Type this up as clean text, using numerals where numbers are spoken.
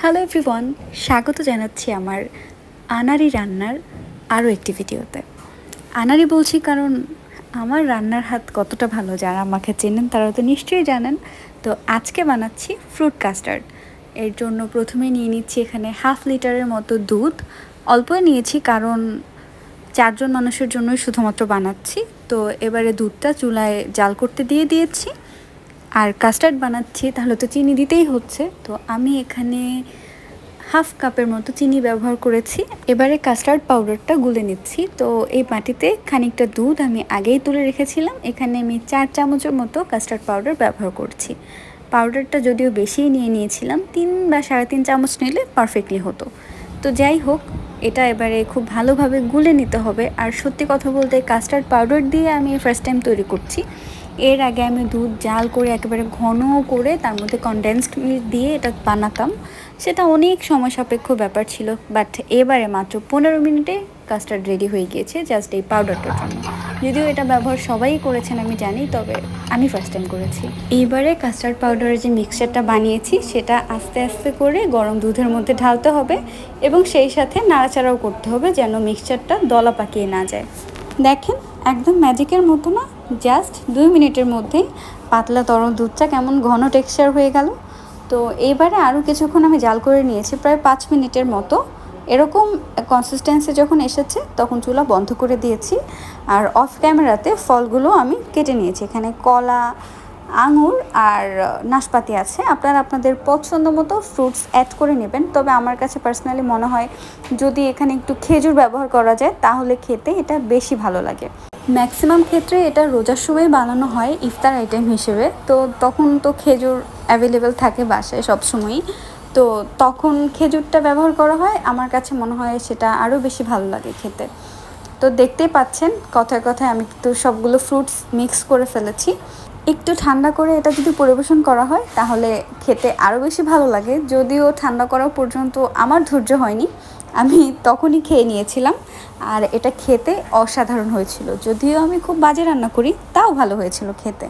Hello everyone, স্বাগত জানাচ্ছি আমার আনাড়ি রান্নার আরও একটি ভিডিওতে। আনাড়ি বলছি কারণ আমার রান্নার হাত কতটা ভালো যারা আমাকে চেনেন তারা তো নিশ্চয়ই জানেন। তো আজকে বানাচ্ছি ফ্রুট কাস্টার্ড। এর জন্য প্রথমে নিয়ে নিচ্ছি এখানে 1/2 লিটারের মতো দুধ। অল্পই নিয়েছি কারণ 4 জন মানুষের জন্যই শুধুমাত্র বানাচ্ছি। তো এবারে দুধটা চুলায় জাল করতে দিয়েছি। আর কাস্টার্ড বানাচ্ছি তাহলে তো চিনি দিতেই হচ্ছে, তো আমি এখানে 1/2 কাপের মতো চিনি ব্যবহার করেছি। এবারে কাস্টার্ড পাউডারটা গুলে নিচ্ছি। তো এই বাটিতে খানিকটা দুধ আমি আগেই তুলে রেখেছিলাম, এখানে আমি 4 চামচের মতো কাস্টার্ড পাউডার ব্যবহার করছি। পাউডারটা যদিও বেশিই নিয়েছিলাম, 3 বা 3.5 চামচ নিলে পারফেক্টলি হতো। তো যাই হোক, এটা এবারে খুব ভালোভাবে গুলে নিতে হবে। আর সত্যি কথা বলতে কাস্টার্ড পাউডার দিয়ে আমি ফার্স্ট টাইম তৈরি করছি। এর আগে আমি দুধ জাল করে একেবারে ঘন করে তার মধ্যে কনডেন্সড মিল্ক দিয়ে এটা বানাতাম, সেটা অনেক সময় সাপেক্ষ ব্যাপার ছিল। বাট এবারে মাত্র 15 মিনিটে কাস্টার্ড রেডি হয়ে গিয়েছে জাস্ট এই পাউডারটার জন্য। যদিও এটা ব্যবহার সবাই করেছেন আমি জানি, তবে আমি ফার্স্ট টাইম করেছি। এইবারে কাস্টার্ড পাউডারের যে মিক্সচারটা বানিয়েছি সেটা আস্তে আস্তে করে গরম দুধের মধ্যে ঢালতে হবে এবং সেই সাথে নাড়াচাড়াও করতে হবে যেন মিক্সচারটা দলা পাকিয়ে না যায়। দেখেন, একদম ম্যাজিকের মতো না, জাস্ট 2 মিনিটের মধ্যেই পাতলা তরল দুধটা কেমন ঘন টেক্সচার হয়ে গেল। তো এইবারে আরও কিছুক্ষণ আমি জাল করে নিয়েছি, প্রায় 5 মিনিটের মতো। এরকম কনসিস্টেন্সি যখন এসেছে তখন চুলা বন্ধ করে দিয়েছি। আর অফ ক্যামেরাতে ফলগুলো আমি কেটে নিয়েছি। এখানে কলা, আঙুর আর নাশপাতি আছে। আপনারা আপনাদের পছন্দ মতো ফ্রুটস অ্যাড করে নেবেন, তবে আমার কাছে পার্সোনালি মনে হয় যদি এখানে একটু খেজুর ব্যবহার করা যায় তাহলে খেতে এটা বেশি ভালো লাগে। ম্যাক্সিমাম ক্ষেত্রে এটা রোজার সময় বানানো হয় ইফতার আইটেম হিসেবে, তো তখন তো খেজুর অ্যাভেলেবেল থাকে বাসায় সবসময়ই, তো তখন খেজুরটা ব্যবহার করা হয়। আমার কাছে মনে হয় সেটা আরও বেশি ভালো লাগে খেতে। তো দেখতেই পাচ্ছেন কথায় কথায় আমি কিন্তু সবগুলো ফ্রুটস মিক্স করে ফেলেছি। একটু ঠান্ডা করে এটা যদি পরিবেশন করা হয় তাহলে খেতে আরও বেশি ভালো লাগে। যদিও ঠান্ডা করা পর্যন্ত আমার ধৈর্য হয়নি, আমি তখনই খেয়ে নিয়েছিলাম। আর এটা খেতে অসাধারণ হয়েছিল। যদিও আমি খুব বাজে রান্না করি, তাও ভালো হয়েছিল খেতে।